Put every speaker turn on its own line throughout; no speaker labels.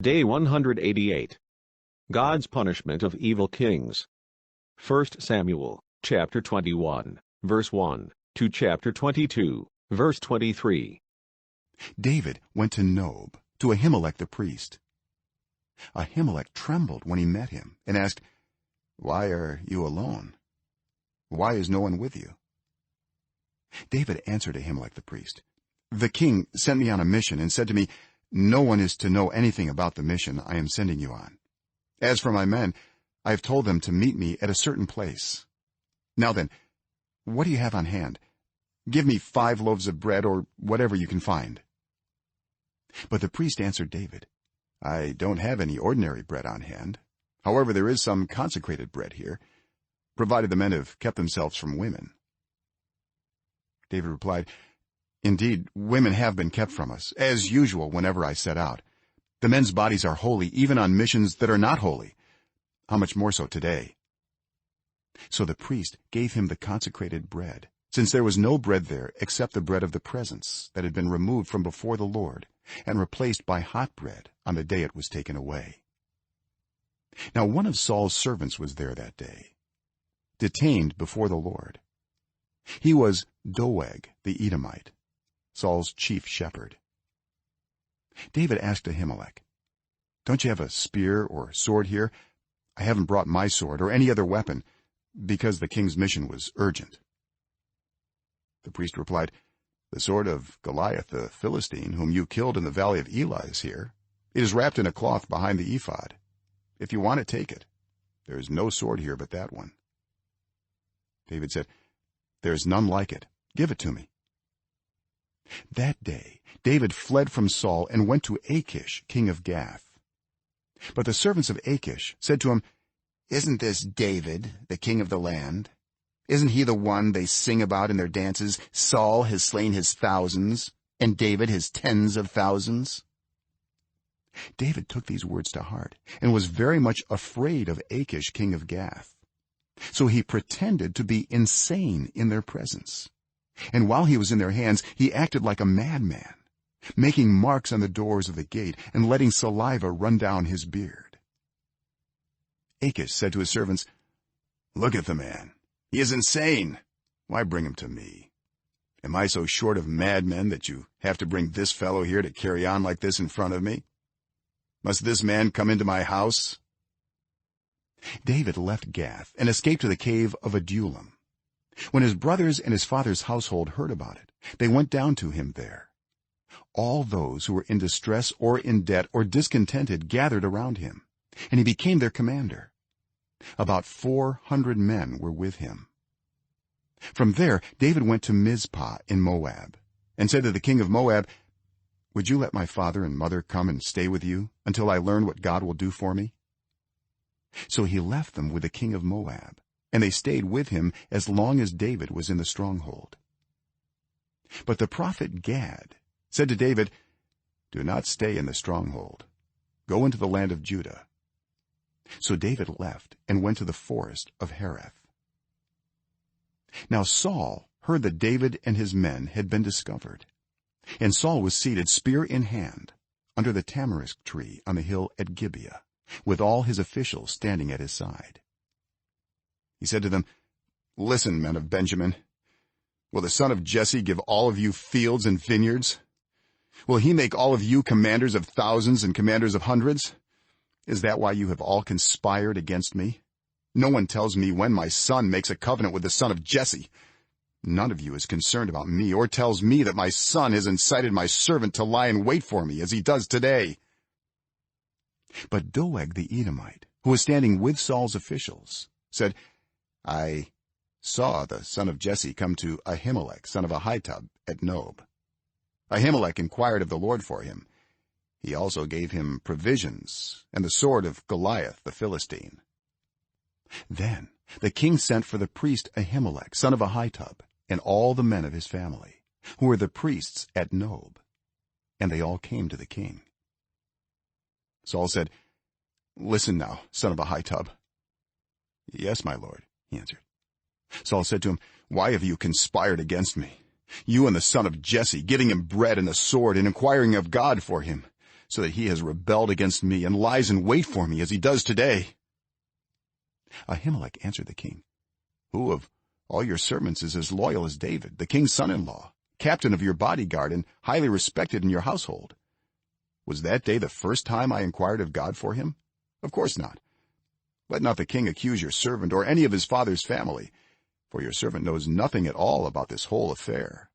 Day 188. God's punishment of evil kings. 1 Samuel, chapter 21, verse 1, to chapter 22, verse 23.
David went to Nob, to Ahimelech the priest. Ahimelech trembled when he met him and asked, "Why are you alone? Why is no one with you?" David answered Ahimelech the priest, "The king sent me on a mission and said to me, 'No one is to know anything about the mission I am sending you on. As for my men, I have told them to meet me at a certain place. Now then, what do you have on hand? Give me 5 loaves of bread or whatever you can find." But the priest answered David, "I don't have any ordinary bread on hand. However, there is some consecrated bread here, provided the men have kept themselves from women." David replied, "Indeed, women have been kept from us, as usual whenever I set out. The men's bodies are holy even on missions that are not holy. How much more so today?" So the priest gave him the consecrated bread, since there was no bread there except the bread of the presence that had been removed from before the Lord and replaced by hot bread on the day it was taken away. Now one of Saul's servants was there that day, detained before the Lord. He was Doeg the Edomite, Saul's chief shepherd. David asked Ahimelech, "Don't you have a spear or sword here? I haven't brought my sword or any other weapon, because the king's mission was urgent." The priest replied, "The sword of Goliath the Philistine, whom you killed in the valley of Elah, is here. It is wrapped in a cloth behind the ephod. If you want it, take it. There is no sword here but that one." David said, "There is none like it. Give it to me." That day David fled from Saul and went to Achish, king of Gath. But the servants of Achish said to him, "Isn't this David, the king of the land? Isn't he the one they sing about in their dances? Saul has slain his thousands, and David his tens of thousands." David took these words to heart and was very much afraid of Achish, king of Gath. So he pretended to be insane in their presence, and while he was in their hands he acted like a madman, making marks on the doors of the gate and letting saliva run down his beard. Achish said to his servants, "Look at the man. He is insane. Why bring him to me? Am I so short of madmen that you have to bring this fellow here to carry on like this in front of me? Must this man come into my house?" David left Gath and escaped to the cave of Adullam. When his brothers and his father's household heard about it, they went down to him there. All those who were in distress or in debt or discontented gathered around him, and he became their commander. About 400 men were with him. From there David went to Mizpah in Moab and said to the king of Moab, "Would you let my father and mother come and stay with you until I learn what God will do for me?" So he left them with the king of Moab, and they stayed with him as long as David was in the stronghold. But the prophet Gad said to David, "Do not stay in the stronghold. Go into the land of Judah." So David left and went to the forest of Hereth. Now Saul heard that David and his men had been discovered, and Saul was seated spear in hand under the tamarisk tree on the hill at Gibeah, with all his officials standing at his side. He said to them, "Listen, men of Benjamin. Will the son of Jesse give all of you fields and vineyards? Will he make all of you commanders of thousands and commanders of hundreds? Is that why you have all conspired against me? No one tells me when my son makes a covenant with the son of Jesse. None of you is concerned about me or tells me that my son has incited my servant to lie in wait for me as he does today." But Doeg the Edomite, who was standing with Saul's officials, said, "I saw the son of Jesse come to Ahimelech son of Ahitub at Nob. Ahimelech inquired of the Lord for him. He also gave him provisions and the sword of Goliath the Philistine." Then the king sent for the priest Ahimelech son of Ahitub and all the men of his family, who were the priests at Nob, and they all came to the king. Saul said, "Listen now, son of Ahitub." "Yes, my lord," he answered. Saul said to him, "Why have you conspired against me, you and the son of Jesse, giving him bread and the sword and inquiring of God for him? so that he has rebelled against me and lies in wait for me as he does today." Ahimelech answered the king, "Who of all your servants is as loyal as David, the king's son-in-law, captain of your bodyguard and highly respected in your household? Was that day the first time I inquired of God for him? Of course not. Let not the king accuse your servant or any of his father's family, for your servant knows nothing at all about this whole affair."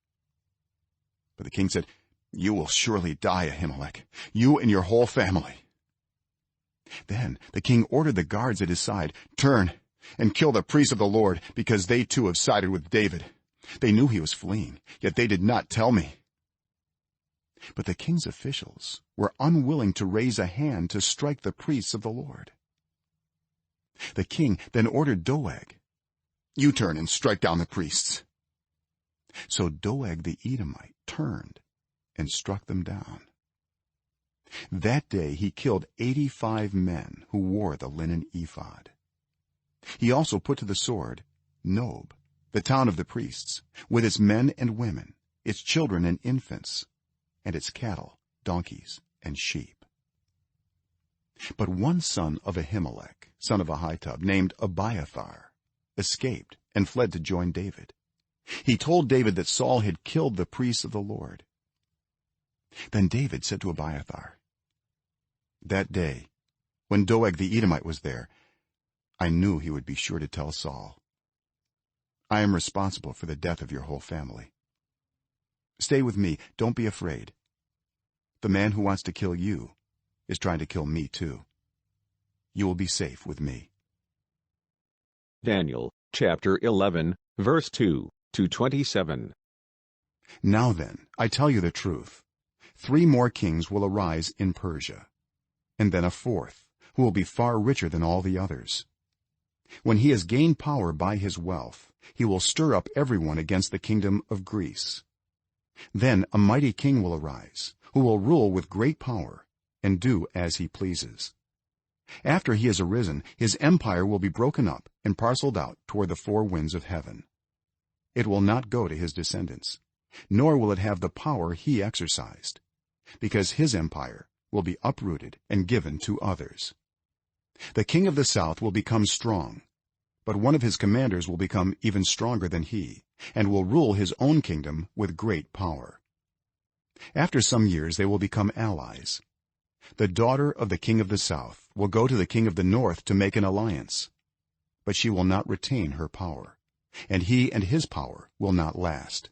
But the king said, "You will surely die, Ahimelech, you and your whole family." Then the king ordered the guards at his side, "Turn and kill the priests of the Lord, because they too have sided with David. They knew he was fleeing, yet they did not tell me." But the king's officials were unwilling to raise a hand to strike the priests of the Lord. The king then ordered Doeg, "You turn and strike down the priests." So Doeg the Edomite turned and struck them down. That day he killed 85 men who wore the linen ephod. He also put to the sword Nob, the town of the priests, with its men and women, its children and infants, and its cattle, donkeys, and sheep. But one son of Ahimelech, son of Ahitub, named Abiathar, escaped and fled to join David. He told David that Saul had killed the priests of the Lord. Then David said to Abiathar, "That day, when Doeg the Edomite was there, I knew he would be sure to tell Saul. I am responsible for the death of your whole family. Stay with me, don't be afraid. The man who wants to kill you is trying to kill me too. You will be safe with me."
Daniel, chapter 11, verse 2 to 27.
Now then, I tell you the truth. 3 more kings will arise in Persia, and then a fourth, who will be far richer than all the others. When he has gained power by his wealth, he will stir up everyone against the kingdom of Greece. Then a mighty king will arise, who will rule with great power and do as he pleases. After he has arisen, his empire will be broken up and parceled out toward the 4 winds of heaven. It will not go to his descendants, nor will it have the power he exercised, because his empire will be uprooted and given to others. The king of the south will become strong, but one of his commanders will become even stronger than he, and will rule his own kingdom with great power. After some years they will become allies. The daughter of the king of the south will go to the king of the north to make an alliance, but she will not retain her power, and he and his power will not last.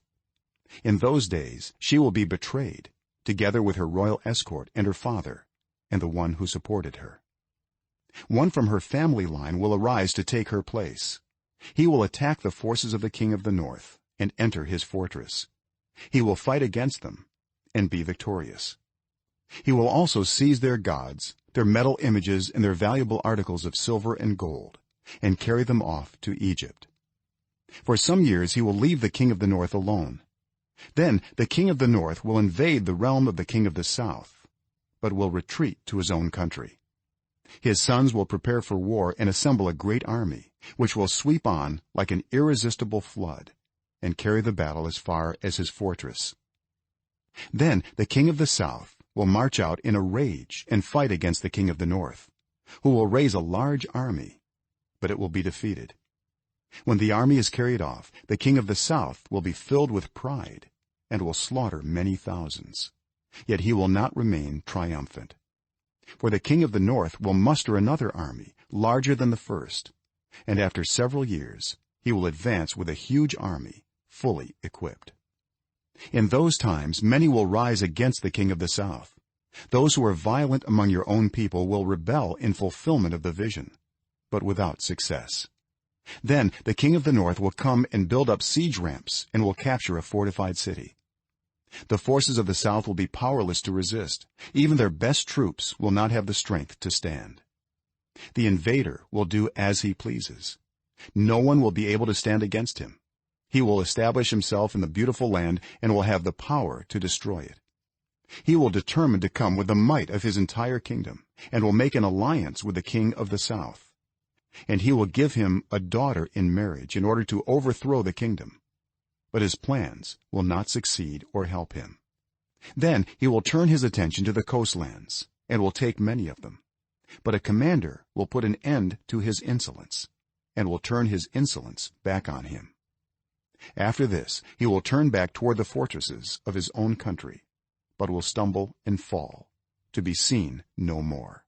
In those days she will be betrayed, together with her royal escort and her father and the one who supported her. One from her family line will arise to take her place. He will attack the forces of the king of the north and enter his fortress. He will fight against them and be victorious. He will also seize their gods, their metal images, and their valuable articles of silver and gold, and carry them off to Egypt. For some years he will leave the king of the north alone. Then the king of the north will invade the realm of the king of the south, but will retreat to his own country. His sons will prepare for war and assemble a great army, which will sweep on like an irresistible flood and carry the battle as far as his fortress. Then the king of the south will march out in a rage and fight against the king of the north, who will raise a large army, but it will be defeated. When the army is carried off, the king of the south will be filled with pride and will slaughter many thousands, yet he will not remain triumphant. For the king of the north will muster another army larger than the first, and after several years he will advance with a huge army fully equipped. In those times many will rise against the king of the south. Those who are violent among your own people will rebel in fulfillment of the vision, but without success. Then the king of the north will come and build up siege ramps and will capture a fortified city. The forces of the south will be powerless to resist. Even their best troops will not have the strength to stand. The invader will do as he pleases. No one will be able to stand against him. He will establish himself in the beautiful land and will have the power to destroy it. He will determine to come with the might of his entire kingdom and will make an alliance with the king of the south. And he will give him a daughter in marriage in order to overthrow the kingdom. But his plans will not succeed or help him. Then he will turn his attention to the coastlands and will take many of them, but a commander will put an end to his insolence and will turn his insolence back on him. After this he will turn back toward the fortresses of his own country, but will stumble and fall, to be seen no more.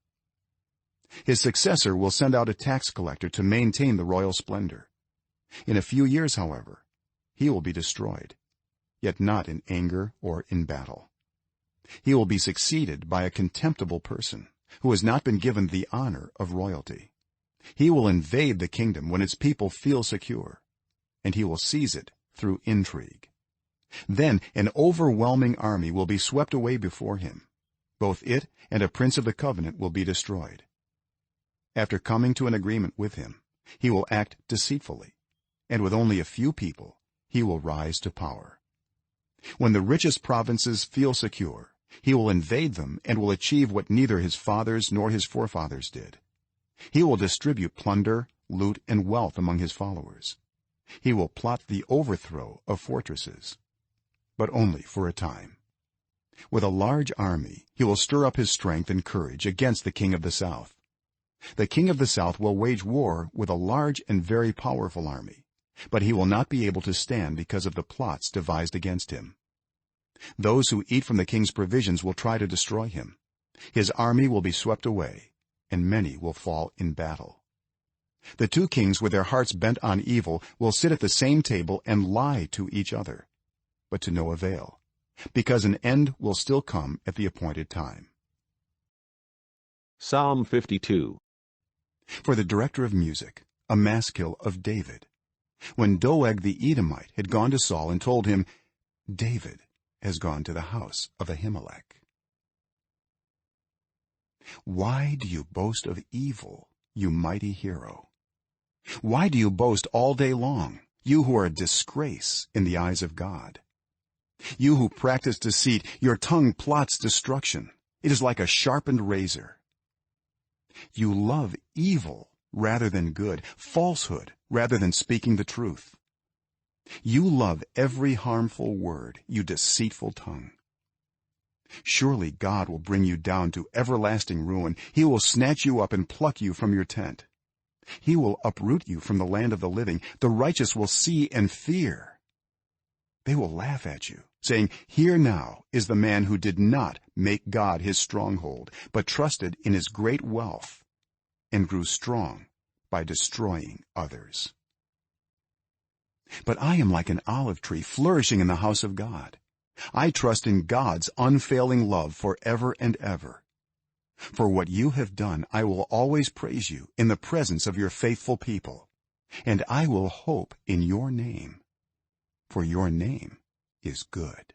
His successor will send out a tax collector to maintain the royal splendor. In a few years, however, he will be destroyed, yet not in anger or in battle. He will be succeeded by a contemptible person who has not been given the honor of royalty. He will invade the kingdom when its people feel secure, and he will seize it through intrigue. Then an overwhelming army will be swept away before him. Both it and a prince of the covenant will be destroyed. After coming to an agreement with him, he will act deceitfully, and with only a few people he will rise to power. When the richest provinces feel secure, he will invade them and will achieve what neither his fathers nor his forefathers did. He will distribute plunder, loot, and wealth among his followers. He will plot the overthrow of fortresses, but only for a time. With a large army he will stir up his strength and courage against the king of the south. The king of the south will wage war with a large and very powerful army, but he will not be able to stand because of the plots devised against him. Those who eat from the king's provisions will try to destroy him. His army will be swept away, and many will fall in battle. The two kings, with their hearts bent on evil, will sit at the same table and lie to each other, but to no avail, because an end will still come at the appointed time.
Psalm 52.
For the director of music, a maskil of David. When Doeg the Edomite had gone to Saul and told him, David has gone to the house of Ahimelech. Why do you boast of evil, you mighty hero? Why do you boast all day long, you who are a disgrace in the eyes of God? You who practice deceit, your tongue plots destruction. It is like a sharpened razor. You love evil rather than good, falsehood rather than speaking the truth. You love every harmful word, you deceitful tongue. Surely God will bring you down to everlasting ruin. He will snatch you up and pluck you from your tent. He will uproot you from the land of the living. The righteous will see and fear. They will laugh at you, saying, Here now is the man who did not make God his stronghold, but trusted in his great wealth and grew strong by destroying others. But I am like an olive tree flourishing in the house of God. I trust in God's unfailing love forever and ever. For what you have done, I will always praise you in the presence of your faithful people, and I will hope in your name, for your name is good.